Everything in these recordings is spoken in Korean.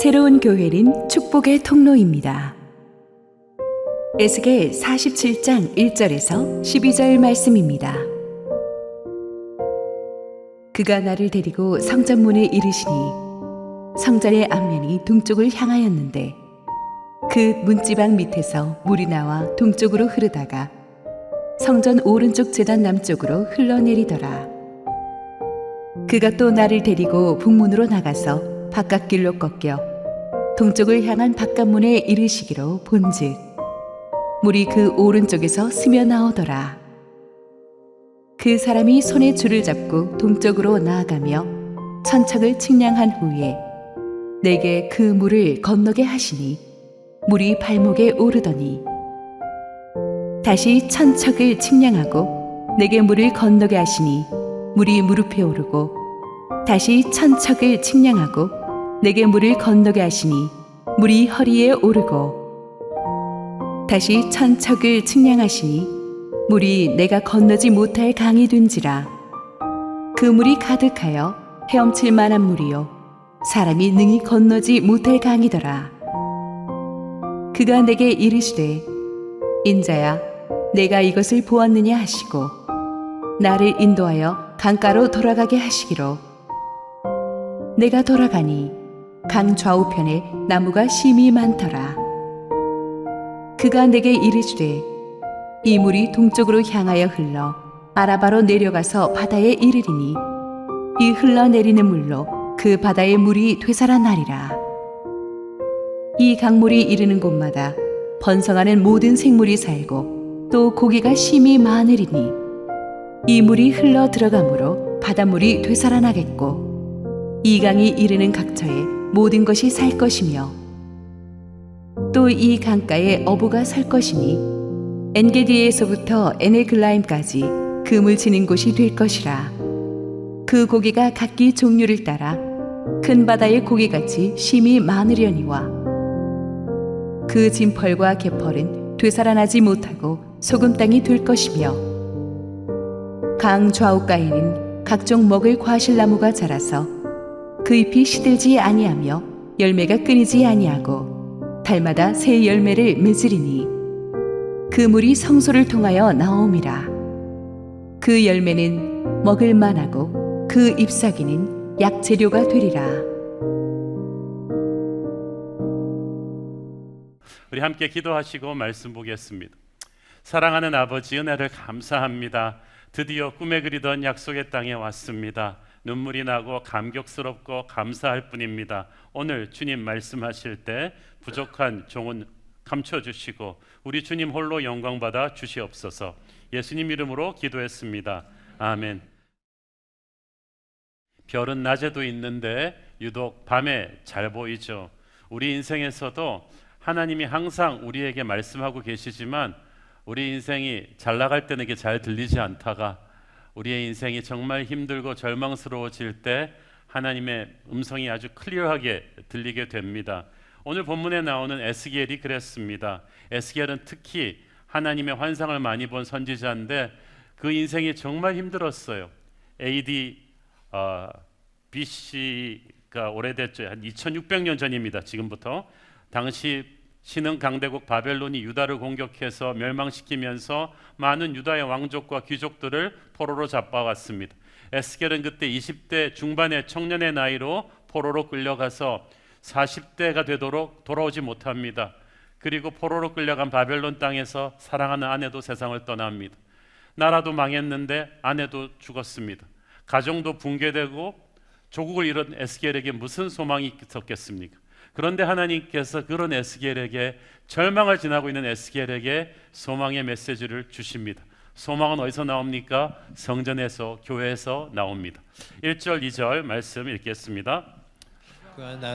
새로운 교회는 축복의 통로입니다. 에스겔 47장 1절에서 12절 말씀입니다. 그가 나를 데리고 성전문에 이르시니 성전의 앞면이 동쪽을 향하였는데 그 문지방 밑에서 물이 나와 동쪽으로 흐르다가 성전 오른쪽 제단 남쪽으로 흘러내리더라. 그가 또 나를 데리고 북문으로 나가서 바깥길로 꺾여 동쪽을 향한 바깥문에 이르시기로 본즉 물이 그 오른쪽에서 스며 나오더라. 그 사람이 손에 줄을 잡고 동쪽으로 나아가며 천척을 측량한 후에 내게 그 물을 건너게 하시니 물이 발목에 오르더니 다시 천척을 측량하고 내게 물을 건너게 하시니 물이 무릎에 오르고 다시 천척을 측량하고 내게 물을 건너게 하시니 물이 허리에 오르고 다시 천척을 측량하시니 물이 내가 건너지 못할 강이 된지라. 그 물이 가득하여 헤엄칠 만한 물이요 사람이 능히 건너지 못할 강이더라. 그가 내게 이르시되 인자야 내가 이것을 보았느냐 하시고 나를 인도하여 강가로 돌아가게 하시기로 내가 돌아가니 강 좌우편에 나무가 심히 많더라. 그가 내게 이르시되 이 물이 동쪽으로 향하여 흘러 아라바로 내려가서 바다에 이르리니 이 흘러내리는 물로 그 바다의 물이 되살아나리라. 이 강물이 이르는 곳마다 번성하는 모든 생물이 살고 또 고기가 심히 많으리니 이 물이 흘러 들어가므로 바닷물이 되살아나겠고 이 강이 이르는 각처에 모든 것이 살 것이며 또 이 강가에 어부가 살 것이니 엔게디에서부터 에네글라임까지 그물 치는 곳이 될 것이라. 그 고기가 각기 종류를 따라 큰 바다의 고기같이 심히 많으려니와 그 진펄과 개펄은 되살아나지 못하고 소금 땅이 될 것이며 강 좌우가에는 각종 먹을 과실나무가 자라서 그 잎이 시들지 아니하며 열매가 끊이지 아니하고 달마다 새 열매를 맺으리니 그 물이 성소를 통하여 나옴이라. 그 열매는 먹을 만하고 그 잎사귀는 약재료가 되리라. 우리 함께 기도하시고 말씀 보겠습니다. 사랑하는 아버지 은혜를 감사합니다. 드디어 꿈에 그리던 약속의 땅에 왔습니다. 눈물이 나고 감격스럽고 감사할 뿐입니다. 오늘 주님 말씀하실 때 부족한 종은 감춰주시고 우리 주님 홀로 영광받아 주시옵소서. 예수님 이름으로 기도했습니다. 아멘. 별은 낮에도 있는데 유독 밤에 잘 보이죠. 우리 인생에서도 하나님이 항상 우리에게 말씀하고 계시지만 우리 인생이 잘 나갈 때는 이게 잘 들리지 않다가 우리의 인생이 정말 힘들고 절망스러워질 때 하나님의 음성이 아주 클리어하게 들리게 됩니다. 오늘 본문에 나오는 에스겔이 그랬습니다. 에스겔은 특히 하나님의 환상을 많이 본 선지자인데 그 인생이 정말 힘들었어요. AD BC가 오래됐죠. 한 2600년 전입니다. 지금부터. 당시 신흥 강대국 바벨론이 유다를 공격해서 멸망시키면서 많은 유다의 왕족과 귀족들을 포로로 잡아왔습니다. 에스겔은 그때 20대 중반의 청년의 나이로 포로로 끌려가서 40대가 되도록 돌아오지 못합니다. 그리고 포로로 끌려간 바벨론 땅에서 사랑하는 아내도 세상을 떠납니다. 나라도 망했는데 아내도 죽었습니다. 가정도 붕괴되고 조국을 잃은 에스겔에게 무슨 소망이 있었겠습니까? 그런데 하나님께서 그런 에스겔에게, 절망을 지나고 있는 에스겔에게 소망의 메시지를 주십니다. 소망은 어디서 나옵니까? 성전에서, 교회에서 나옵니다. 1절 2절 말씀 읽겠습니다.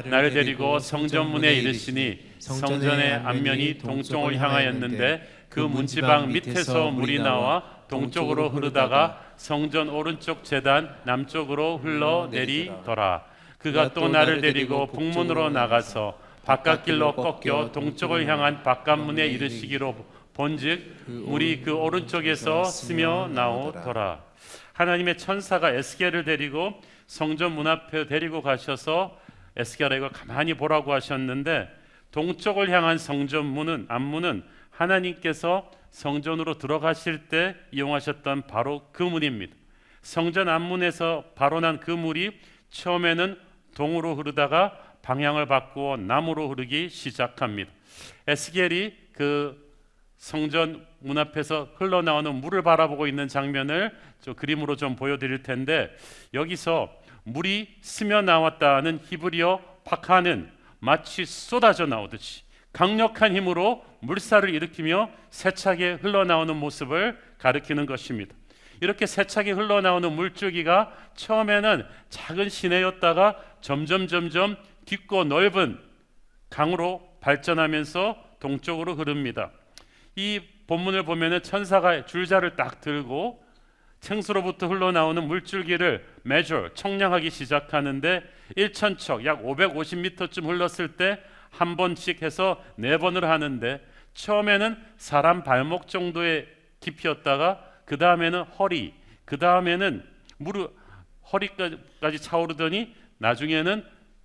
나를 데리고 성전문에 이르시니 성전의 앞면이 동쪽을 향하였는데 그 문지방 밑에서 물이 나와 동쪽으로 흐르다가 성전 오른쪽 제단 남쪽으로 흘러내리더라. 그가 또 나를 데리고 북문으로 나가서 바깥길로 꺾여 동쪽을 향한 바깥문에 이르시기로 본즉 물이 그 오른쪽에서 스며 나오더라. 하나님의 천사가 에스겔을 데리고 성전 문 앞에 데리고 가셔서 에스겔에게 이걸 가만히 보라고 하셨는데, 동쪽을 향한 성전 안문은 하나님께서 성전으로 들어가실 때 이용하셨던 바로 그 문입니다. 성전 안문에서 발원한 그 물이 처음에는 동으로 흐르다가 방향을 바꾸어 남으로 흐르기 시작합니다. 에스겔이 그 성전 문 앞에서 흘러나오는 물을 바라보고 있는 장면을 저 그림으로 좀 보여드릴 텐데, 여기서 물이 스며 나왔다는 히브리어 파카는 마치 쏟아져 나오듯이 강력한 힘으로 물살을 일으키며 세차게 흘러나오는 모습을 가리키는 것입니다. 이렇게 세차게 흘러나오는 물줄기가 처음에는 작은 시내였다가 점점 깊고 넓은 강으로 발전하면서 동쪽으로 흐릅니다. 이 본문을 보면은 천사가 줄자를 딱 들고 생수로부터 흘러나오는 물줄기를 청량하기 시작하는데, 1,000척 약 550m쯤 흘렀을 때 한 번씩 해서 4번을 하는데, 처음에는 사람 발목 정도의 깊이였다가 그 다음에는 허리, 그 다음에는 무릎, 허리까지 차오르더니 나중에는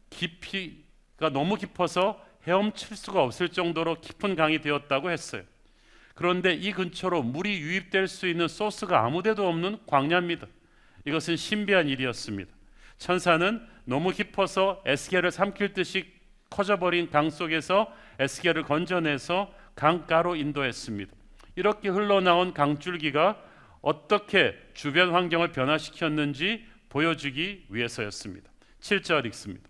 깊이가 너무 깊어서 헤엄칠 수가 없을 정도로 깊은 강이 되었다고 했어요. 그런데 이 근처로 물이 유입될 수 있는 소스가 아무데도 없는 광야입니다. 이것은 신비한 일이었습니다. 천사는 너무 깊어서 에스겔을 삼킬 듯이 커져버린 강 속에서 에스겔을 건져내서 강가로 인도했습니다. 이렇게 흘러나온 강줄기가 어떻게 주변 환경을 변화시켰는지 보여주기 위해서였습니다. 7절 읽습니다.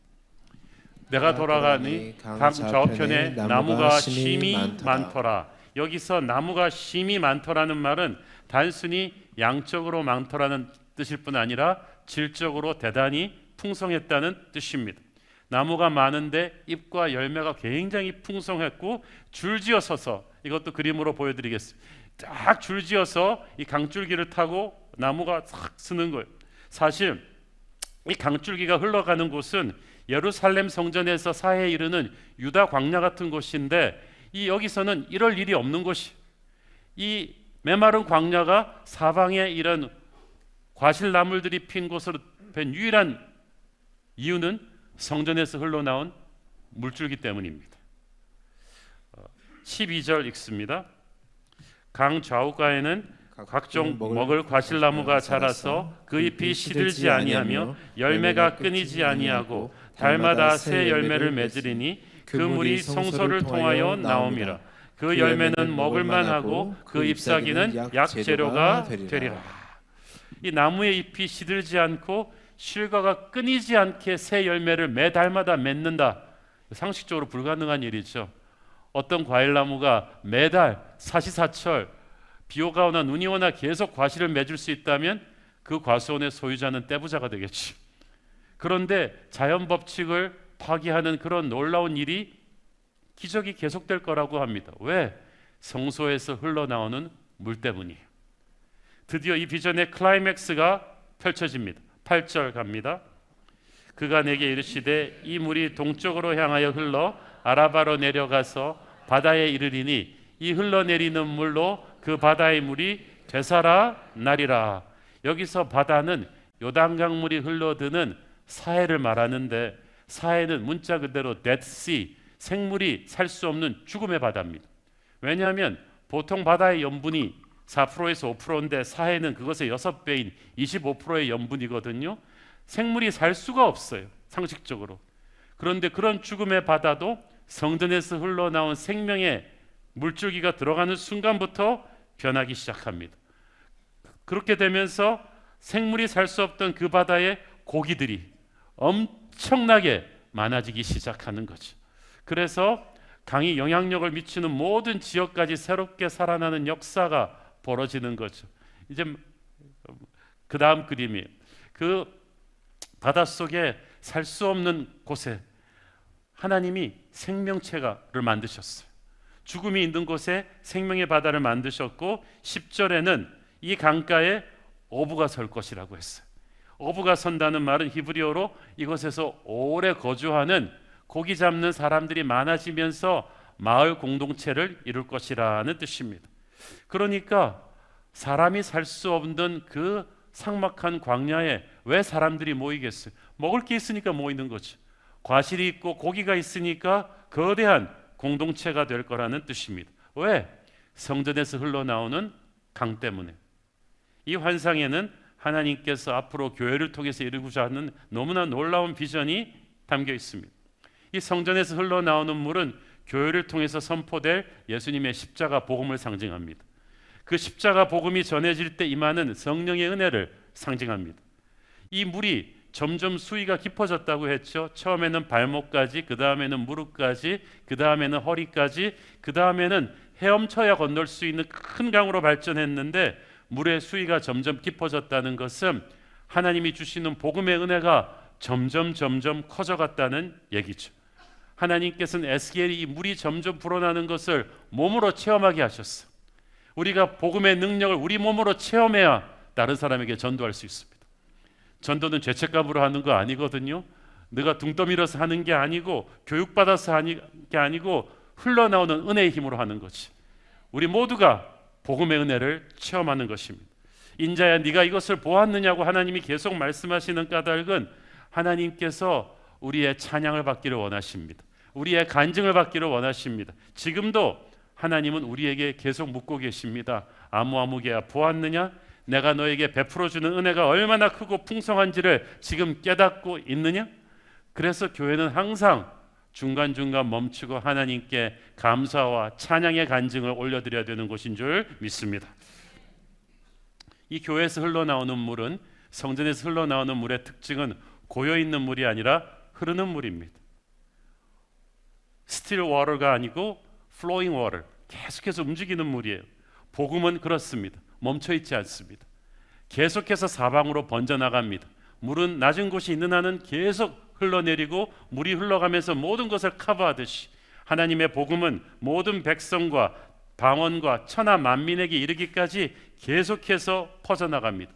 내가 돌아가니 강 저편에 나무가 심이 많더라. 여기서 나무가 심이 많더라는 말은 단순히 양적으로 많더라는 뜻일 뿐 아니라 질적으로 대단히 풍성했다는 뜻입니다. 나무가 많은데 잎과 열매가 굉장히 풍성했고, 줄지어 서서, 이것도 그림으로 보여드리겠습니다. 딱 줄지어서 이 강줄기를 타고 나무가 싹 쓰는 거예요. 사실 이 강줄기가 흘러가는 곳은 예루살렘 성전에서 사해에 이르는 유다 광야 같은 곳인데, 이 여기서는 이럴 일이 없는 곳이, 이 메마른 광야가 사방에 이런 과실나물들이 핀 곳으로 된 유일한 이유는 성전에서 흘러나온 물줄기 때문입니다. 12절 읽습니다. 강 좌우가에는 각종 먹을 과실나무가 자라서 그 잎이 시들지 아니하며 열매가 끊이지 아니하고 달마다 새 열매를 맺으리니 그 물이 성소를 통하여 나옴이라. 그 열매는 먹을만 하고 그 잎사귀는 약재료가 되리라. 이 나무의 잎이 시들지 않고 실과가 끊이지 않게 새 열매를 매달마다 맺는다. 상식적으로 불가능한 일이죠. 어떤 과일나무가 매달 사시사철 비오가 오나 눈이 오나 계속 과실을 맺을 수 있다면 그 과수원의 소유자는 떼부자가 되겠지. 그런데 자연 법칙을 파기하는 그런 놀라운 일이, 기적이 계속될 거라고 합니다. 왜? 성소에서 흘러나오는 물 때문이에요. 드디어 이 비전의 클라이맥스가 펼쳐집니다. 8절 갑니다. 그가 내게 이르시되 이 물이 동쪽으로 향하여 흘러 아라바로 내려가서 바다에 이르리니 이 흘러내리는 물로 그 바다의 물이 되살아나리라. 여기서 바다는 요단강물이 흘러드는 사해를 말하는데, 사해는 문자 그대로 Dead Sea, 생물이 살 수 없는 죽음의 바다입니다. 왜냐하면 보통 바다의 염분이 4%에서 5%인데 사해는 그것의 6배인 25%의 염분이거든요. 생물이 살 수가 없어요, 상식적으로. 그런데 그런 죽음의 바다도 성전에서 흘러나온 생명의 물줄기가 들어가는 순간부터 변하기 시작합니다. 그렇게 되면서 생물이 살 수 없던 그 바다의 고기들이 엄청나게 많아지기 시작하는 거죠. 그래서 강이 영향력을 미치는 모든 지역까지 새롭게 살아나는 역사가 벌어지는 거죠. 이제 그 다음 그림이, 그 바닷속에 살 수 없는 곳에 하나님이 생명체를 만드셨어요. 죽음이 있는 곳에 생명의 바다를 만드셨고, 10절에는 이 강가에 어부가 설 것이라고 했어요. 어부가 선다는 말은 히브리어로 이곳에서 오래 거주하는 고기 잡는 사람들이 많아지면서 마을 공동체를 이룰 것이라는 뜻입니다. 그러니까 사람이 살 수 없는 그 삭막한 광야에 왜 사람들이 모이겠어요? 먹을 게 있으니까 모이는 거죠. 과실이 있고 고기가 있으니까 거대한 공동체가 될 거라는 뜻입니다. 왜? 성전에서 흘러나오는 강 때문에. 이 환상에는 하나님께서 앞으로 교회를 통해서 이루고자 하는 너무나 놀라운 비전이 담겨 있습니다. 이 성전에서 흘러나오는 물은 교회를 통해서 선포될 예수님의 십자가 복음을 상징합니다. 그 십자가 복음이 전해질 때 임하는 성령의 은혜를 상징합니다. 이 물이 점점 수위가 깊어졌다고 했죠. 처음에는 발목까지, 그 다음에는 무릎까지, 그 다음에는 허리까지, 그 다음에는 헤엄쳐야 건널 수 있는 큰 강으로 발전했는데, 물의 수위가 점점 깊어졌다는 것은 하나님이 주시는 복음의 은혜가 점점 커져갔다는 얘기죠. 하나님께서는 에스겔이 이 물이 점점 불어나는 것을 몸으로 체험하게 하셨어. 우리가 복음의 능력을 우리 몸으로 체험해야 다른 사람에게 전도할 수 있습니다. 전도는 죄책감으로 하는 거 아니거든요. 내가 등 떠밀어서 하는 게 아니고 교육받아서 하는 게 아니고 흘러나오는 은혜의 힘으로 하는 거지. 우리 모두가 복음의 은혜를 체험하는 것입니다. 인자야 네가 이것을 보았느냐고 하나님이 계속 말씀하시는 까닭은 하나님께서 우리의 찬양을 받기를 원하십니다. 우리의 간증을 받기를 원하십니다. 지금도 하나님은 우리에게 계속 묻고 계십니다. 아무개야 보았느냐? 내가 너에게 베풀어주는 은혜가 얼마나 크고 풍성한지를 지금 깨닫고 있느냐? 그래서 교회는 항상 중간중간 멈추고 하나님께 감사와 찬양의 간증을 올려드려야 되는 곳인 줄 믿습니다. 이 교회에서 흘러나오는 물은, 성전에서 흘러나오는 물의 특징은 고여있는 물이 아니라 흐르는 물입니다. still water가 아니고 flowing water, 계속해서 움직이는 물이에요. 복음은 그렇습니다. 멈춰있지 않습니다. 계속해서 사방으로 번져나갑니다. 물은 낮은 곳이 있는 한은 계속 흘러내리고 물이 흘러가면서 모든 것을 커버하듯이 하나님의 복음은 모든 백성과 방언과 천하 만민에게 이르기까지 계속해서 퍼져나갑니다.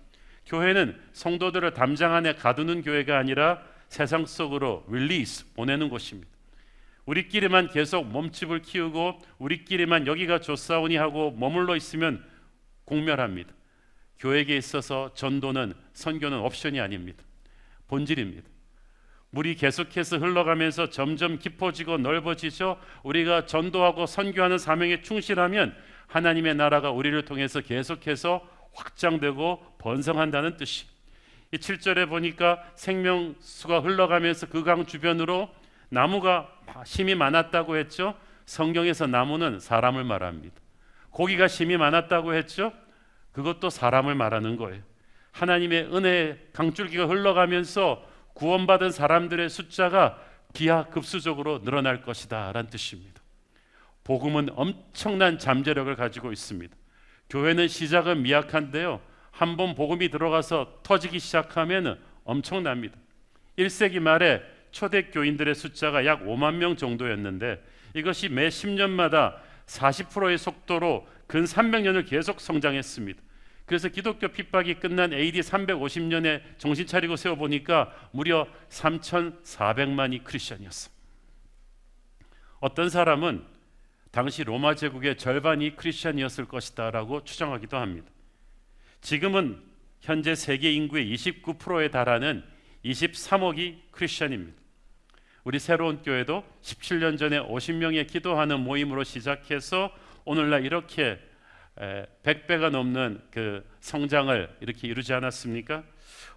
교회는 성도들을 담장 안에 가두는 교회가 아니라 세상 속으로 릴리스, 보내는 곳입니다. 우리끼리만 계속 몸집을 키우고 우리끼리만 여기가 좋사오니 하고 머물러 있으면 공멸합니다. 교회에게 있어서 전도는, 선교는 옵션이 아닙니다. 본질입니다. 물이 계속해서 흘러가면서 점점 깊어지고 넓어지죠. 우리가 전도하고 선교하는 사명에 충실하면 하나님의 나라가 우리를 통해서 계속해서 확장되고 번성한다는 뜻이. 이 7절에 보니까 생명수가 흘러가면서 그 강 주변으로 나무가 심이 많았다고 했죠. 성경에서 나무는 사람을 말합니다. 고기가 심이 많았다고 했죠. 그것도 사람을 말하는 거예요. 하나님의 은혜의 강줄기가 흘러가면서 구원받은 사람들의 숫자가 기하급수적으로 늘어날 것이다 라는 뜻입니다. 복음은 엄청난 잠재력을 가지고 있습니다. 교회는 시작은 미약한데요, 한번 복음이 들어가서 터지기 시작하면 엄청납니다. 1세기 말에 초대교인들의 숫자가 약 5만 명 정도였는데 이것이 매 10년마다 40%의 속도로 근 300년을 계속 성장했습니다. 그래서 기독교 핍박이 끝난 AD 350년에 정신 차리고 세워보니까 무려 3,400만이 크리스천이었어. 어떤 사람은 당시 로마 제국의 절반이 크리스천이었을 것이다 라고 추정하기도 합니다. 지금은 현재 세계 인구의 29%에 달하는 23억이 크리스천입니다. 우리 새로운 교회도 17년 전에 50명의 기도하는 모임으로 시작해서 오늘날 이렇게 100배가 넘는 그 성장을 이렇게 이루지 않았습니까?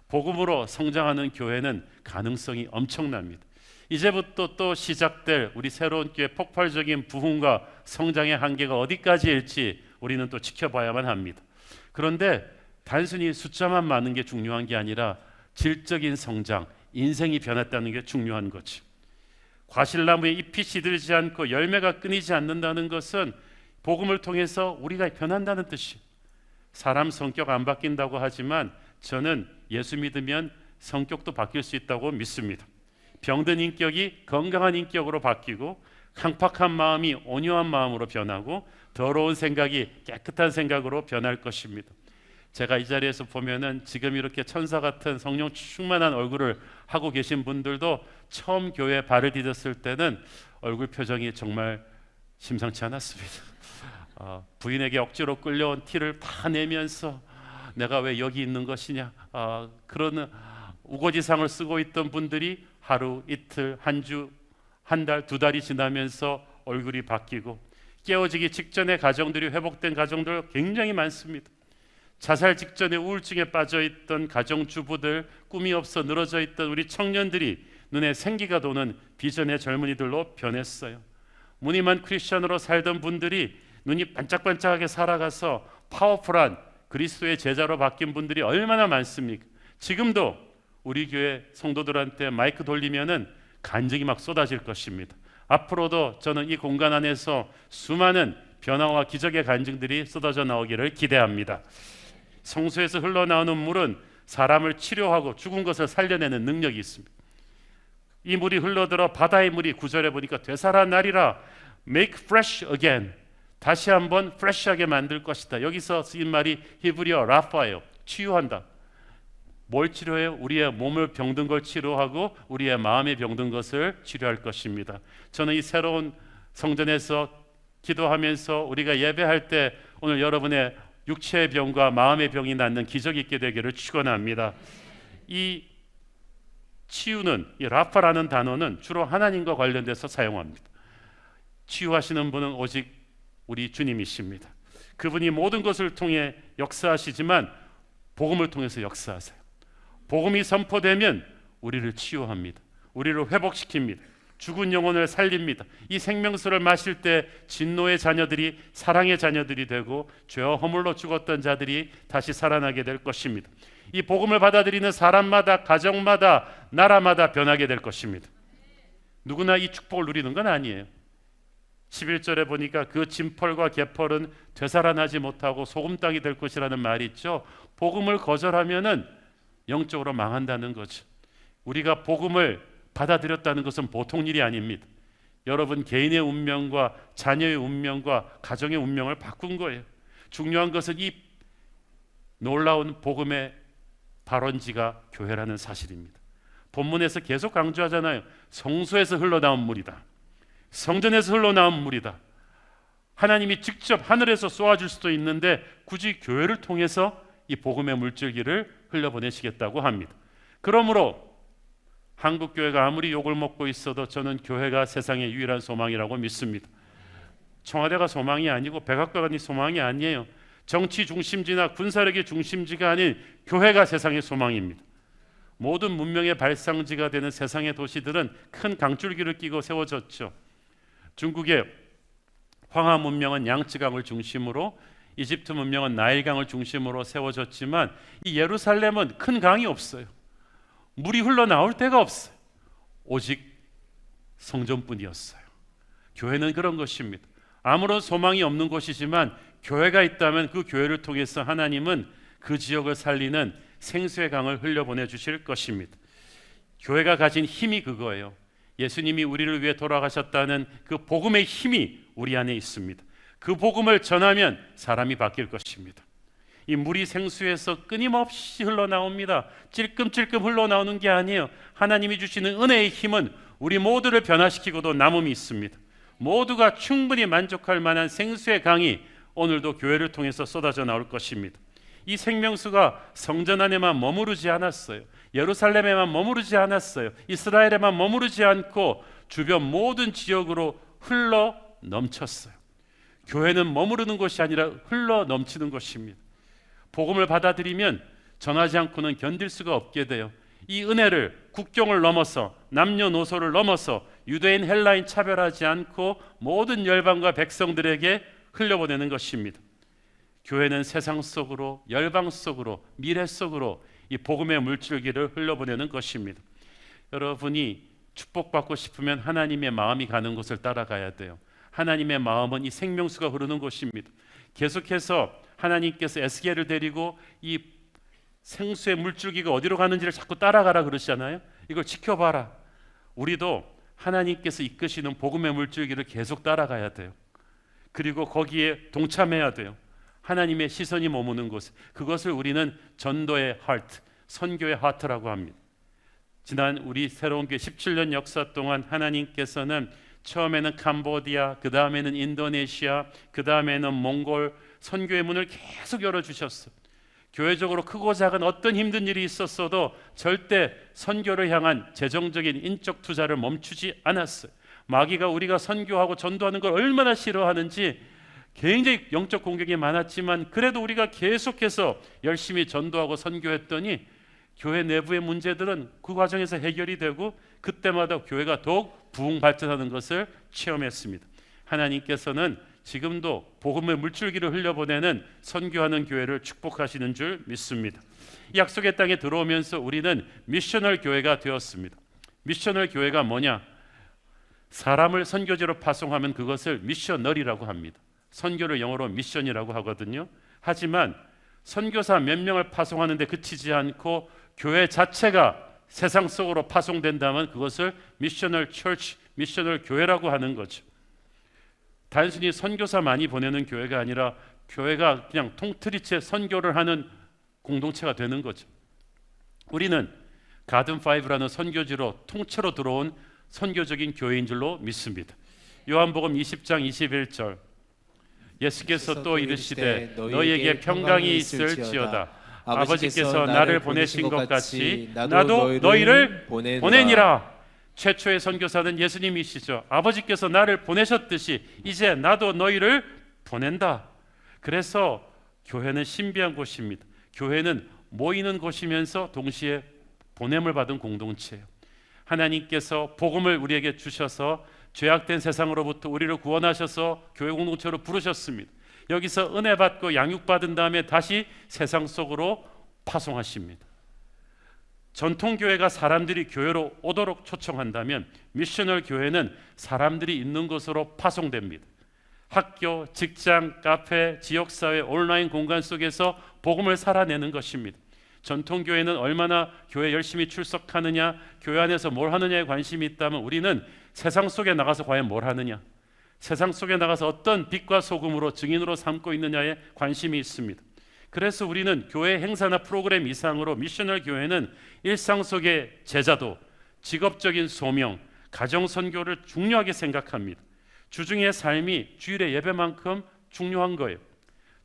복음으로 성장하는 교회는 가능성이 엄청납니다. 이제부터 또 시작될 우리 새로운 교회 폭발적인 부흥과 성장의 한계가 어디까지일지 우리는 또 지켜봐야만 합니다. 그런데 단순히 숫자만 많은 게 중요한 게 아니라 질적인 성장, 인생이 변했다는 게 중요한 거지. 과실나무에 잎이 시들지 않고 열매가 끊이지 않는다는 것은 복음을 통해서 우리가 변한다는 뜻이. 사람 성격 안 바뀐다고 하지만 저는 예수 믿으면 성격도 바뀔 수 있다고 믿습니다. 병든 인격이 건강한 인격으로 바뀌고 강팍한 마음이 온유한 마음으로 변하고 더러운 생각이 깨끗한 생각으로 변할 것입니다. 제가 이 자리에서 보면은 지금 이렇게 천사 같은 성령 충만한 얼굴을 하고 계신 분들도 처음 교회에 발을 디뎠을 때는 얼굴 표정이 정말 심상치 않았습니다. 부인에게 억지로 끌려온 티를 다 내면서 내가 왜 여기 있는 것이냐, 그런 우거지상을 쓰고 있던 분들이 하루, 이틀, 한 주, 한 달, 두 달이 지나면서 얼굴이 바뀌고 깨어지기 직전에 가정들이 회복된 가정들 굉장히 많습니다. 자살 직전에 우울증에 빠져있던 가정주부들, 꿈이 없어 늘어져 있던 우리 청년들이 눈에 생기가 도는 비전의 젊은이들로 변했어요. 무늬만 크리스천으로 살던 분들이 눈이 반짝반짝하게 살아가서 파워풀한 그리스도의 제자로 바뀐 분들이 얼마나 많습니까? 지금도 우리 교회 성도들한테 마이크 돌리면은 간증이 막 쏟아질 것입니다. 앞으로도 저는 이 공간 안에서 수많은 변화와 기적의 간증들이 쏟아져 나오기를 기대합니다. 성소에서 흘러나오는 물은 사람을 치료하고 죽은 것을 살려내는 능력이 있습니다. 이 물이 흘러들어 바다의 물이 9절에 보니까 되살아나리라, make fresh again, 다시 한번 fresh하게 만들 것이다. 여기서 쓰인 말이 히브리어 라파예요. 치유한다. 뭘 치료해요? 우리의 몸을 병든 걸 치료하고 우리의 마음에 병든 것을 치료할 것입니다. 저는 이 새로운 성전에서 기도하면서 우리가 예배할 때 오늘 여러분의 육체의 병과 마음의 병이 낫는 기적이 있게 되기를 축원합니다. 이 치유는, 이 라파라는 단어는 주로 하나님과 관련돼서 사용합니다. 치유하시는 분은 오직 우리 주님이십니다. 그분이 모든 것을 통해 역사하시지만 복음을 통해서 역사하세요. 복음이 선포되면 우리를 치유합니다. 우리를 회복시킵니다. 죽은 영혼을 살립니다. 이 생명수를 마실 때 진노의 자녀들이 사랑의 자녀들이 되고 죄와 허물로 죽었던 자들이 다시 살아나게 될 것입니다. 이 복음을 받아들이는 사람마다, 가정마다, 나라마다 변하게 될 것입니다. 누구나 이 축복을 누리는 건 아니에요. 11절에 보니까 그 진펄과 개펄은 되살아나지 못하고 소금땅이 될 것이라는 말이 있죠. 복음을 거절하면은 영적으로 망한다는 거죠. 우리가 복음을 받아들였다는 것은 보통 일이 아닙니다. 여러분 개인의 운명과 자녀의 운명과 가정의 운명을 바꾼 거예요. 중요한 것은 이 놀라운 복음의 발원지가 교회라는 사실입니다. 본문에서 계속 강조하잖아요. 성소에서 흘러나온 물이다. 성전에서 흘러나온 물이다. 하나님이 직접 하늘에서 쏘아줄 수도 있는데 굳이 교회를 통해서 이 복음의 물줄기를 흘려보내시겠다고 합니다. 그러므로 한국 교회가 아무리 욕을 먹고 있어도 저는 교회가 세상의 유일한 소망이라고 믿습니다. 청와대가 소망이 아니고 백악관이 소망이 아니에요. 정치 중심지나 군사력의 중심지가 아닌 교회가 세상의 소망입니다. 모든 문명의 발상지가 되는 세상의 도시들은 큰 강줄기를 끼고 세워졌죠. 중국의 황하 문명은 양쯔강을 중심으로, 이집트 문명은 나일강을 중심으로 세워졌지만 이 예루살렘은 큰 강이 없어요. 물이 흘러나올 데가 없어요. 오직 성전뿐이었어요. 교회는 그런 것입니다. 아무런 소망이 없는 곳이지만 교회가 있다면 그 교회를 통해서 하나님은 그 지역을 살리는 생수의 강을 흘려보내 주실 것입니다. 교회가 가진 힘이 그거예요. 예수님이 우리를 위해 돌아가셨다는 그 복음의 힘이 우리 안에 있습니다. 그 복음을 전하면 사람이 바뀔 것입니다. 이 물이 생수에서 끊임없이 흘러나옵니다. 찔끔찔끔 흘러나오는 게 아니에요. 하나님이 주시는 은혜의 힘은 우리 모두를 변화시키고도 남음이 있습니다. 모두가 충분히 만족할 만한 생수의 강이 오늘도 교회를 통해서 쏟아져 나올 것입니다. 이 생명수가 성전 안에만 머무르지 않았어요. 예루살렘에만 머무르지 않았어요. 이스라엘에만 머무르지 않고 주변 모든 지역으로 흘러 넘쳤어요. 교회는 머무르는 것이 아니라 흘러 넘치는 것입니다. 복음을 받아들이면 전하지 않고는 견딜 수가 없게 돼요. 이 은혜를 국경을 넘어서 남녀노소를 넘어서 유대인 헬라인 차별하지 않고 모든 열방과 백성들에게 흘려보내는 것입니다. 교회는 세상 속으로, 열방 속으로, 미래 속으로 이 복음의 물줄기를 흘려보내는 것입니다. 여러분이 축복받고 싶으면 하나님의 마음이 가는 곳을 따라가야 돼요. 하나님의 마음은 이 생명수가 흐르는 곳입니다. 계속해서 하나님께서 에스겔을 데리고 이 생수의 물줄기가 어디로 가는지를 자꾸 따라가라 그러시잖아요. 이걸 지켜봐라. 우리도 하나님께서 이끄시는 복음의 물줄기를 계속 따라가야 돼요. 그리고 거기에 동참해야 돼요. 하나님의 시선이 머무는 곳, 그것을 우리는 전도의 하트, 선교의 하트라고 합니다. 지난 우리 새로운 교회 17년 역사 동안 하나님께서는 처음에는 캄보디아, 그 다음에는 인도네시아, 그 다음에는 몽골 선교의 문을 계속 열어주셨어요. 교회적으로 크고 작은 어떤 힘든 일이 있었어도 절대 선교를 향한 재정적인 인적 투자를 멈추지 않았어요. 마귀가 우리가 선교하고 전도하는 걸 얼마나 싫어하는지 굉장히 영적 공격이 많았지만 그래도 우리가 계속해서 열심히 전도하고 선교했더니 교회 내부의 문제들은 그 과정에서 해결이 되고 그때마다 교회가 더욱 부흥 발전하는 것을 체험했습니다. 하나님께서는 지금도 복음의 물줄기를 흘려보내는 선교하는 교회를 축복하시는 줄 믿습니다. 약속의 땅에 들어오면서 우리는 미셔널 교회가 되었습니다. 미셔널 교회가 뭐냐? 사람을 선교지로 파송하면 그것을 미셔널이라고 합니다. 선교를 영어로 미션이라고 하거든요. 하지만 선교사 몇 명을 파송하는 데 그치지 않고 교회 자체가 세상 속으로 파송된다면 그것을 미셔널 처치, 미셔널 교회라고 하는 거죠. 단순히 선교사 많이 보내는 교회가 아니라 교회가 그냥 통트리째 선교를 하는 공동체가 되는 거죠. 우리는 가든5라는 선교지로 통째로 들어온 선교적인 교회인 줄로 믿습니다. 요한복음 20장 21절 예수께서 또 이르시되 너희에게 평강이 있을지어다. 아버지께서 나를 보내신 것 같이 나도 너희를 보내니라. 최초의 선교사는 예수님이시죠. 아버지께서 나를 보내셨듯이 이제 나도 너희를 보낸다. 그래서 교회는 신비한 곳입니다. 교회는 모이는 곳이면서 동시에 보냄을 받은 공동체예요. 하나님께서 복음을 우리에게 주셔서 죄악된 세상으로부터 우리를 구원하셔서 교회 공동체로 부르셨습니다. 여기서 은혜 받고 양육받은 다음에 다시 세상 속으로 파송하십니다. 전통교회가 사람들이 교회로 오도록 초청한다면 미셔널 교회는 사람들이 있는 곳으로 파송됩니다. 학교, 직장, 카페, 지역사회, 온라인 공간 속에서 복음을 살아내는 것입니다. 전통교회는 얼마나 교회 열심히 출석하느냐, 교회 안에서 뭘 하느냐에 관심이 있다면 우리는 세상 속에 나가서 과연 뭘 하느냐, 세상 속에 나가서 어떤 빛과 소금으로 증인으로 삼고 있느냐에 관심이 있습니다. 그래서 우리는 교회 행사나 프로그램 이상으로 미셔널 교회는 일상 속의 제자도, 직업적인 소명, 가정 선교를 중요하게 생각합니다. 주중의 삶이 주일의 예배만큼 중요한 거예요.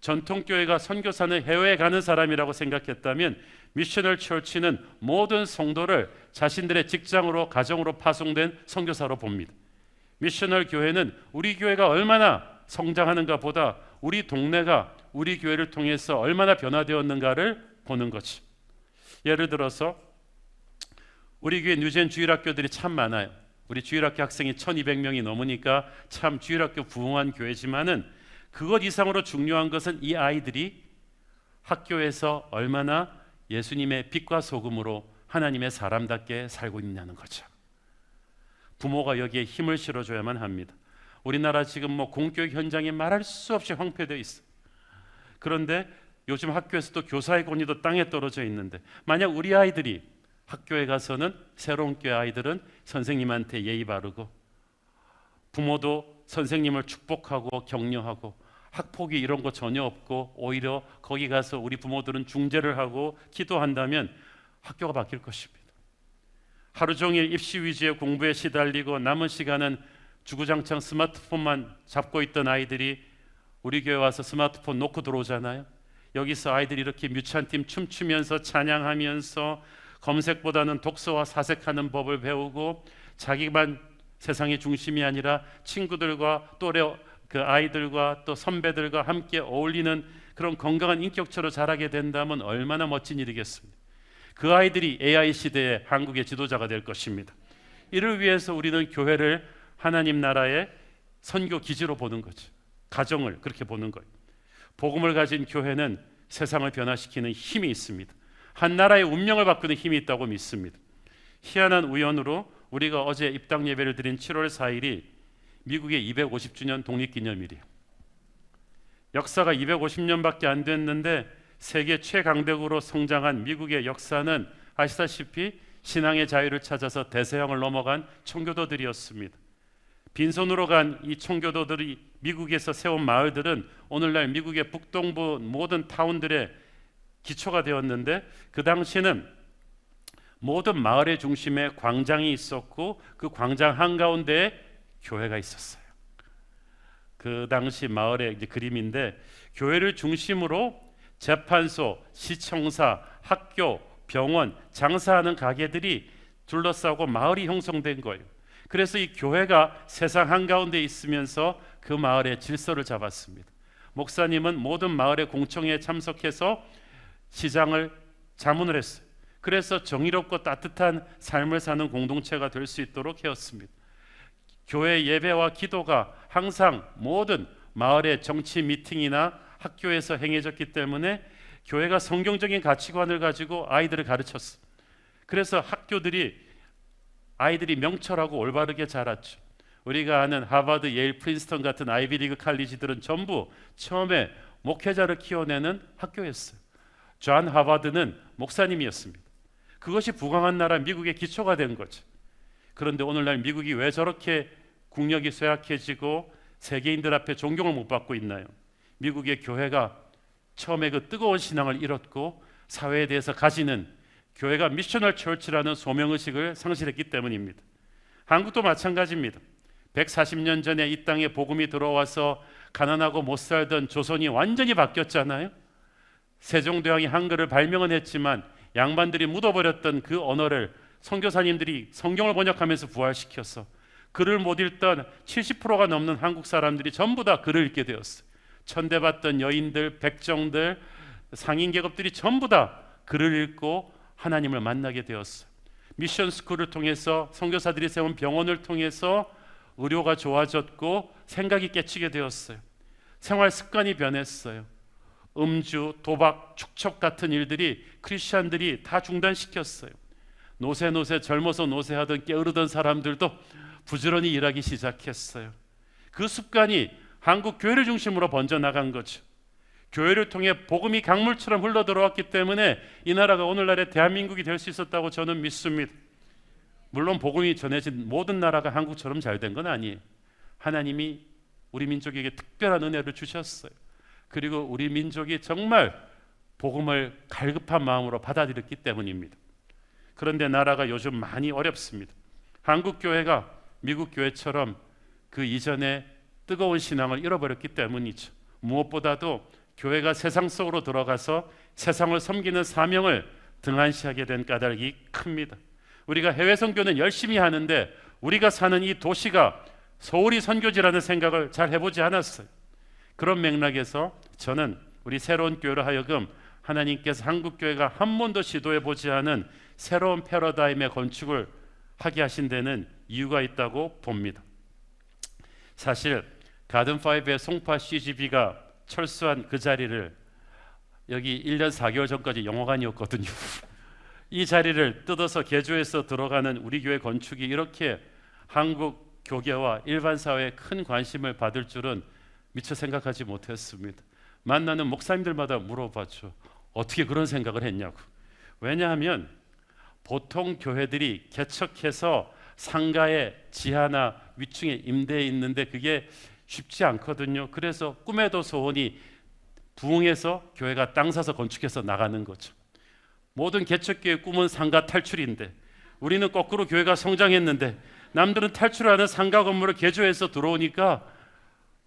전통교회가 선교사는 해외에 가는 사람이라고 생각했다면 미셔널 처치는 모든 성도를 자신들의 직장으로, 가정으로 파송된 선교사로 봅니다. 미셔널 교회는 우리 교회가 얼마나 성장하는가 보다 우리 동네가 우리 교회를 통해서 얼마나 변화되었는가를 보는 거지. 예를 들어서 우리 교회 뉴젠 주일학교들이 참 많아요. 우리 주일학교 학생이 1200명이 넘으니까 참 주일학교 부흥한 교회지만은 그것 이상으로 중요한 것은 이 아이들이 학교에서 얼마나 예수님의 빛과 소금으로 하나님의 사람답게 살고 있냐는 거죠. 부모가 여기에 힘을 실어줘야만 합니다. 우리나라 지금 공교육 현장이 말할 수 없이 황폐되어 있어요. 그런데 요즘 학교에서도 교사의 권위도 땅에 떨어져 있는데 만약 우리 아이들이 학교에 가서는 새로운 교회 아이들은 선생님한테 예의 바르고 부모도 선생님을 축복하고 격려하고 학폭이 이런 거 전혀 없고 오히려 거기 가서 우리 부모들은 중재를 하고 기도한다면 학교가 바뀔 것입니다. 하루 종일 입시 위주의 공부에 시달리고 남은 시간은 주구장창 스마트폰만 잡고 있던 아이들이 우리 교회 와서 스마트폰 놓고 들어오잖아요. 여기서 아이들이 이렇게 뮤지션 팀 춤추면서 찬양하면서 검색보다는 독서와 사색하는 법을 배우고 자기만 세상의 중심이 아니라 친구들과 또래 그 아이들과 또 선배들과 함께 어울리는 그런 건강한 인격체로 자라게 된다면 얼마나 멋진 일이겠습니까? 그 아이들이 AI 시대의 한국의 지도자가 될 것입니다. 이를 위해서 우리는 교회를 하나님 나라의 선교 기지로 보는 거죠. 가정을 그렇게 보는 거예요. 복음을 가진 교회는 세상을 변화시키는 힘이 있습니다. 한 나라의 운명을 바꾸는 힘이 있다고 믿습니다. 희한한 우연으로 우리가 어제 입당 예배를 드린 7월 4일이 미국의 250주년 독립기념일이에요. 역사가 250년밖에 안 됐는데 세계 최강대국으로 성장한 미국의 역사는 아시다시피 신앙의 자유를 찾아서 대서양을 넘어간 청교도들이었습니다. 빈손으로 간 이 청교도들이 미국에서 세운 마을들은 오늘날 미국의 북동부 모든 타운들의 기초가 되었는데 그 당시는 모든 마을의 중심에 광장이 있었고 그 광장 한가운데에 교회가 있었어요. 그 당시 마을의 이제 그림인데 교회를 중심으로 재판소, 시청사, 학교, 병원, 장사하는 가게들이 둘러싸고 마을이 형성된 거예요. 그래서 이 교회가 세상 한가운데 있으면서 그 마을의 질서를 잡았습니다. 목사님은 모든 마을의 공청회에 참석해서 시장을 자문을 했어요. 그래서 정의롭고 따뜻한 삶을 사는 공동체가 될 수 있도록 해왔습니다. 교회 예배와 기도가 항상 모든 마을의 정치 미팅이나 학교에서 행해졌기 때문에 교회가 성경적인 가치관을 가지고 아이들을 가르쳤어요. 그래서 아이들이 명철하고 올바르게 자랐죠. 우리가 아는 하버드, 예일, 프린스턴 같은 아이비리그 칼리지들은 전부 처음에 목회자를 키워내는 학교였어요. 존 하버드는 목사님이었습니다. 그것이 부강한 나라 미국의 기초가 된 거죠. 그런데 오늘날 미국이 왜 저렇게 국력이 쇠약해지고 세계인들 앞에 존경을 못 받고 있나요? 미국의 교회가 처음에 그 뜨거운 신앙을 잃었고 사회에 대해서 가지는 교회가 미셔널 처치라는 소명의식을 상실했기 때문입니다. 한국도 마찬가지입니다. 140년 전에 이 땅에 복음이 들어와서 가난하고 못 살던 조선이 완전히 바뀌었잖아요. 세종대왕이 한글을 발명은 했지만 양반들이 묻어버렸던 그 언어를 선교사님들이 성경을 번역하면서 부활시켜서 글을 못 읽던 70%가 넘는 한국 사람들이 전부 다 글을 읽게 되었어요. 천대받던 여인들, 백정들, 상인계급들이 전부 다 글을 읽고 하나님을 만나게 되었어요. 미션 스쿨을 통해서 선교사들이 세운 병원을 통해서 의료가 좋아졌고 생각이 깨치게 되었어요. 생활 습관이 변했어요. 음주, 도박, 축척 같은 일들이 크리스천들이 다 중단시켰어요. 노세 젊어서 노세하던 게으르던 사람들도 부지런히 일하기 시작했어요. 그 습관이 한국 교회를 중심으로 번져나간 거죠. 교회를 통해 복음이 강물처럼 흘러들어왔기 때문에 이 나라가 오늘날의 대한민국이 될 수 있었다고 저는 믿습니다. 물론 복음이 전해진 모든 나라가 한국처럼 잘 된 건 아니에요. 하나님이 우리 민족에게 특별한 은혜를 주셨어요. 그리고 우리 민족이 정말 복음을 갈급한 마음으로 받아들였기 때문입니다. 그런데 나라가 요즘 많이 어렵습니다. 한국 교회가 미국 교회처럼 그 이전에 뜨거운 신앙을 잃어버렸기 때문이죠. 무엇보다도 교회가 세상 속으로 들어가서 세상을 섬기는 사명을 등한시하게 된 까닭이 큽니다. 우리가 해외 선교는 열심히 하는데 우리가 사는 이 도시가 서울이 선교지라는 생각을 잘 해보지 않았어요. 그런 맥락에서 저는 우리 새로운 교회로 하여금 하나님께서 한국 교회가 한 번도 시도해보지 않은 새로운 패러다임의 건축을 하게 하신 데는 이유가 있다고 봅니다. 사실 가든5의 송파 CGV가 철수한 그 자리를 여기 1년 4개월 전까지 영화관이었거든요. 이 자리를 뜯어서 개조해서 들어가는 우리 교회 건축이 이렇게 한국 교계와 일반 사회에 큰 관심을 받을 줄은 미처 생각하지 못했습니다. 만나는 목사님들마다 물어봤죠. 어떻게 그런 생각을 했냐고. 왜냐하면 보통 교회들이 개척해서 상가의 지하나 위층에 임대해 있는데 그게 쉽지 않거든요. 그래서 꿈에도 소원이 부흥해서 교회가 땅 사서 건축해서 나가는 거죠. 모든 개척교회의 꿈은 상가 탈출인데 우리는 거꾸로 교회가 성장했는데 남들은 탈출하는 상가 건물을 개조해서 들어오니까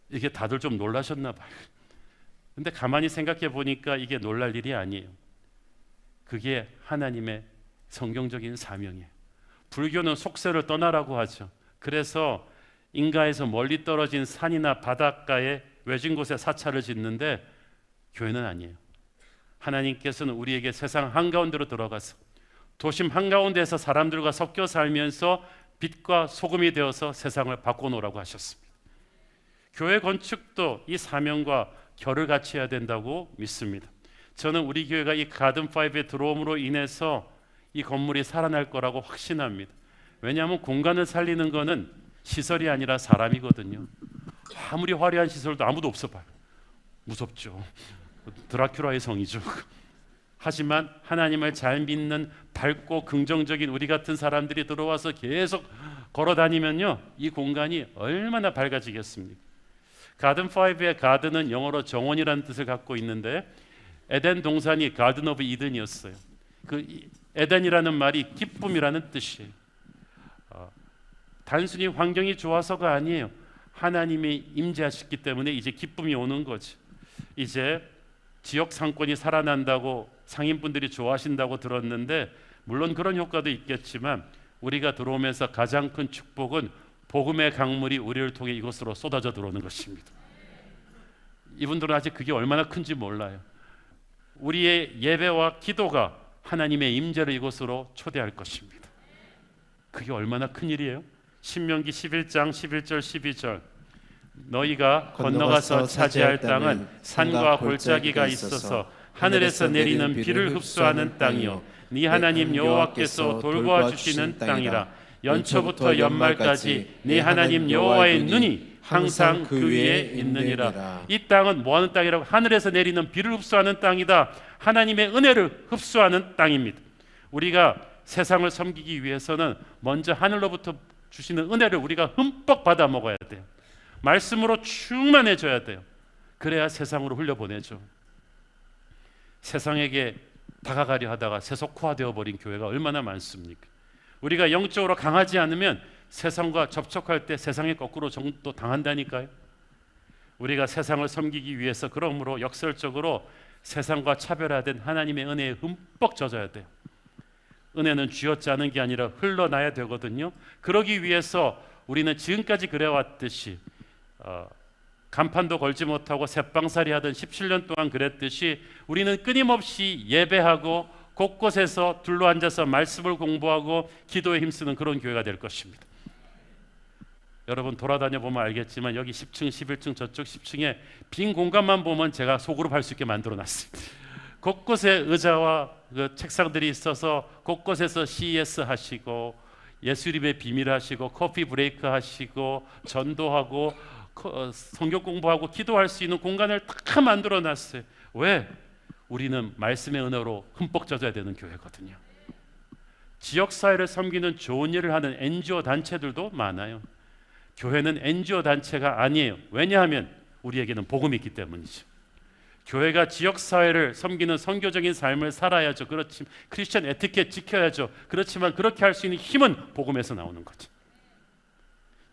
이게 다들 좀 놀라셨나 봐요. 근데 가만히 생각해 보니까 이게 놀랄 일이 아니에요. 그게 하나님의 성경적인 사명이에요. 불교는 속세를 떠나라고 하죠. 그래서 인가에서 멀리 떨어진 산이나 바닷가에 외진 곳에 사찰을 짓는데 교회는 아니에요. 하나님께서는 우리에게 세상 한가운데로 들어가서 도심 한가운데에서 사람들과 섞여 살면서 빛과 소금이 되어서 세상을 바꿔놓으라고 하셨습니다. 교회 건축도 이 사명과 결을 같이 해야 된다고 믿습니다. 저는 우리 교회가 이 가든5에 들어옴으로 인해서 이 건물이 살아날 거라고 확신합니다. 왜냐하면 공간을 살리는 거는 시설이 아니라 사람이거든요. 아무리 화려한 시설도 아무도 없어 봐요. 무섭죠. 드라큘라의 성이죠. 하지만 하나님을 잘 믿는 밝고 긍정적인 우리 같은 사람들이 들어와서 계속 걸어다니면요, 이 공간이 얼마나 밝아지겠습니까? 가든5의 가든은 영어로 정원이라는 뜻을 갖고 있는데 에덴 동산이 가든 오브 이든이었어요. 그 에덴이라는 말이 기쁨이라는 뜻이에요. 단순히 환경이 좋아서가 아니에요. 하나님이 임재하셨기 때문에 이제 기쁨이 오는 거죠. 이제 지역 상권이 살아난다고 상인분들이 좋아하신다고 들었는데, 물론 그런 효과도 있겠지만 우리가 들어오면서 가장 큰 축복은 복음의 강물이 우리를 통해 이곳으로 쏟아져 들어오는 것입니다. 이분들은 아직 그게 얼마나 큰지 몰라요. 우리의 예배와 기도가 하나님의 임재를 이곳으로 초대할 것입니다. 그게 얼마나 큰 일이에요. 신명기 11장 11절 12절 너희가 건너가서 차지할 땅은 산과 골짜기가 있어서 하늘에서 내리는 비를 흡수하는 땅이요 네 하나님 여호와께서 돌보아 주시는 땅이라. 연초부터 연말까지 네 하나님 여호와의 눈이 항상 그 위에 있느니라. 이 땅은 뭐하는 땅이라고? 하늘에서 내리는 비를 흡수하는 땅이다. 하나님의 은혜를 흡수하는 땅입니다. 우리가 세상을 섬기기 위해서는 먼저 하늘로부터 주시는 은혜를 우리가 흠뻑 받아 먹어야 돼요. 말씀으로 충만해져야 돼요. 그래야 세상으로 흘려보내죠. 세상에게 다가가려 하다가 세속화되어 버린 교회가 얼마나 많습니까? 우리가 영적으로 강하지 않으면 세상과 접촉할 때 세상에 거꾸로 또 당한다니까요. 우리가 세상을 섬기기 위해서 그러므로 역설적으로 세상과 차별화된 하나님의 은혜에 흠뻑 젖어야 돼요. 은혜는 쥐어짜는 게 아니라 흘러나야 되거든요. 그러기 위해서 우리는 지금까지 그래왔듯이 간판도 걸지 못하고 새빵살이 하던 17년 동안 그랬듯이 우리는 끊임없이 예배하고 곳곳에서 둘러앉아서 말씀을 공부하고 기도에 힘쓰는 그런 교회가 될 것입니다. 여러분 돌아다녀 보면 알겠지만 여기 10층, 11층, 저쪽 10층에 빈 공간만 보면 제가 소그룹할 수 있게 만들어놨습니다. 곳곳에 의자와 그 책상들이 있어서 곳곳에서 CES 하시고 예수님의 비밀 하시고 커피 브레이크 하시고 전도하고 성경 공부하고 기도할 수 있는 공간을 다 만들어놨어요. 왜? 우리는 말씀의 은혜로 흠뻑 젖어야 되는 교회거든요. 지역사회를 섬기는 좋은 일을 하는 NGO 단체들도 많아요. 교회는 NGO 단체가 아니에요. 왜냐하면 우리에게는 복음이 있기 때문이죠. 교회가 지역사회를 섬기는 선교적인 삶을 살아야죠. 그렇지만 크리스천 에티켓 지켜야죠. 그렇지만 그렇게 할 수 있는 힘은 복음에서 나오는 거죠.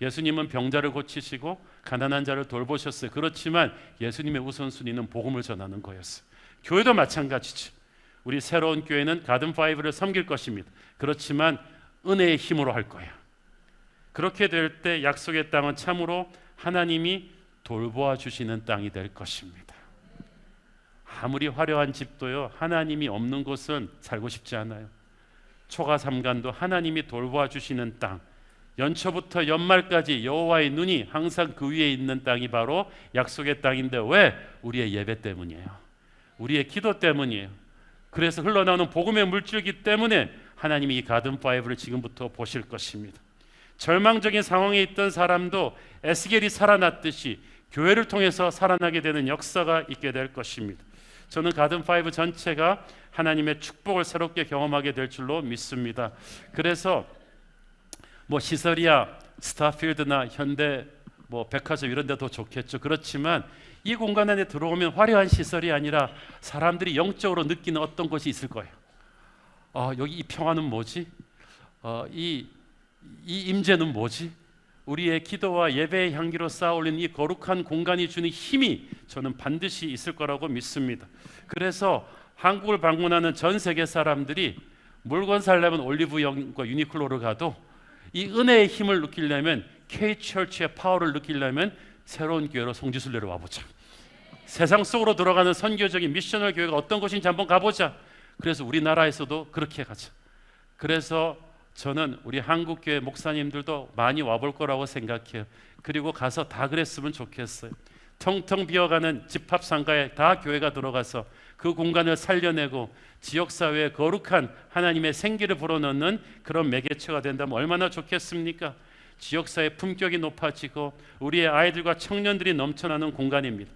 예수님은 병자를 고치시고 가난한 자를 돌보셨어요. 그렇지만 예수님의 우선순위는 복음을 전하는 거였어요. 교회도 마찬가지죠. 우리 새로운 교회는 가든5를 섬길 것입니다. 그렇지만 은혜의 힘으로 할 거예요. 그렇게 될 때 약속의 땅은 참으로 하나님이 돌보아 주시는 땅이 될 것입니다. 아무리 화려한 집도요, 하나님이 없는 곳은 살고 싶지 않아요. 초가 삼간도 하나님이 돌보아 주시는 땅, 연초부터 연말까지 여호와의 눈이 항상 그 위에 있는 땅이 바로 약속의 땅인데, 왜? 우리의 예배 때문이에요. 우리의 기도 때문이에요. 그래서 흘러나오는 복음의 물줄기 때문에 하나님이 이 가든5를 지금부터 보실 것입니다. 절망적인 상황에 있던 사람도 에스겔이 살아났듯이 교회를 통해서 살아나게 되는 역사가 있게 될 것입니다. 저는 가든5 전체가 하나님의 축복을 새롭게 경험하게 될 줄로 믿습니다. 그래서 시설이야 스타필드나 현대 백화점 이런 데도 좋겠죠. 그렇지만 이 공간 안에 들어오면 화려한 시설이 아니라 사람들이 영적으로 느끼는 어떤 것이 있을 거예요. 여기 이 평화는 뭐지? 이 임재는 뭐지? 우리의 기도와 예배의 향기로 쌓아올린 이 거룩한 공간이 주는 힘이 저는 반드시 있을 거라고 믿습니다. 그래서 한국을 방문하는 전 세계 사람들이 물건 살려면 올리브영과 유니클로를 가도 이 은혜의 힘을 느끼려면, K-처치의 파워를 느끼려면 새로운 교회로 성지순례로 와보자. 세상 속으로 들어가는 선교적인 미셔널 교회가 어떤 곳인지 한번 가보자. 그래서 우리나라에서도 그렇게 가자. 그래서 저는 우리 한국교회 목사님들도 많이 와볼 거라고 생각해요. 그리고 가서 다 그랬으면 좋겠어요. 텅텅 비어가는 집합상가에 다 교회가 들어가서 그 공간을 살려내고 지역사회에 거룩한 하나님의 생기를 불어넣는 그런 매개체가 된다면 얼마나 좋겠습니까? 지역사회 품격이 높아지고 우리의 아이들과 청년들이 넘쳐나는 공간입니다.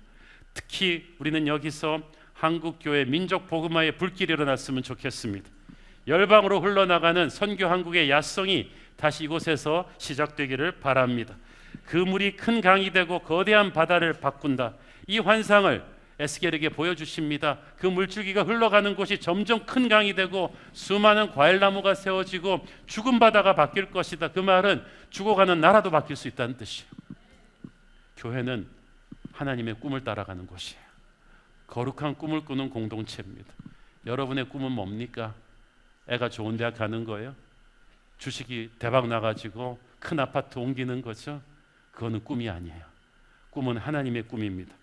특히 우리는 여기서 한국교회 민족복음화의 불길이 일어났으면 좋겠습니다. 열방으로 흘러나가는 선교 한국의 야성이 다시 이곳에서 시작되기를 바랍니다. 그 물이 큰 강이 되고 거대한 바다를 바꾼다. 이 환상을 에스겔에게 보여주십니다. 그 물줄기가 흘러가는 곳이 점점 큰 강이 되고 수많은 과일나무가 세워지고 죽은 바다가 바뀔 것이다. 그 말은 죽어가는 나라도 바뀔 수 있다는 뜻이에요. 교회는 하나님의 꿈을 따라가는 곳이에요. 거룩한 꿈을 꾸는 공동체입니다. 여러분의 꿈은 뭡니까? 애가 좋은 대학 가는 거예요? 주식이 대박 나가지고 큰 아파트 옮기는 거죠? 그거는 꿈이 아니에요. 꿈은 하나님의 꿈입니다.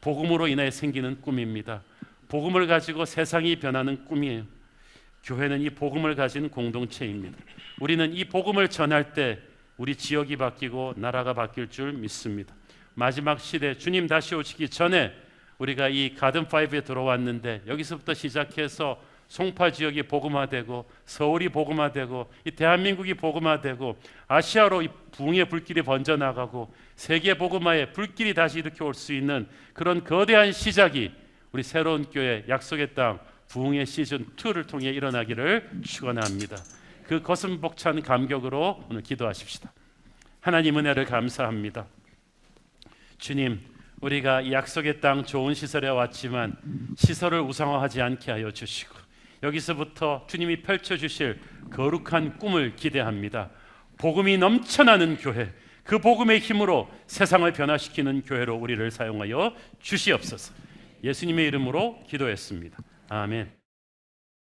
복음으로 인해 생기는 꿈입니다. 복음을 가지고 세상이 변하는 꿈이에요. 교회는 이 복음을 가진 공동체입니다. 우리는 이 복음을 전할 때 우리 지역이 바뀌고 나라가 바뀔 줄 믿습니다. 마지막 시대 주님 다시 오시기 전에 우리가 이 가든5에 들어왔는데 여기서부터 시작해서 송파 지역이 복음화되고 서울이 복음화되고 이 대한민국이 복음화되고 아시아로 이 부흥의 불길이 번져나가고 세계 복음화의 불길이 다시 이렇게 올 수 있는 그런 거대한 시작이 우리 새로운 교회 약속의 땅 부흥의 시즌 2를 통해 일어나기를 축원합니다. 그 거슴복찬 감격으로 오늘 기도하십시다. 하나님 은혜를 감사합니다. 주님, 우리가 이 약속의 땅 좋은 시설에 왔지만 시설을 우상화하지 않게 하여 주시고 여기서부터 주님이 펼쳐주실 거룩한 꿈을 기대합니다. 복음이 넘쳐나는 교회, 그 복음의 힘으로 세상을 변화시키는 교회로 우리를 사용하여 주시옵소서. 예수님의 이름으로 기도했습니다. 아멘.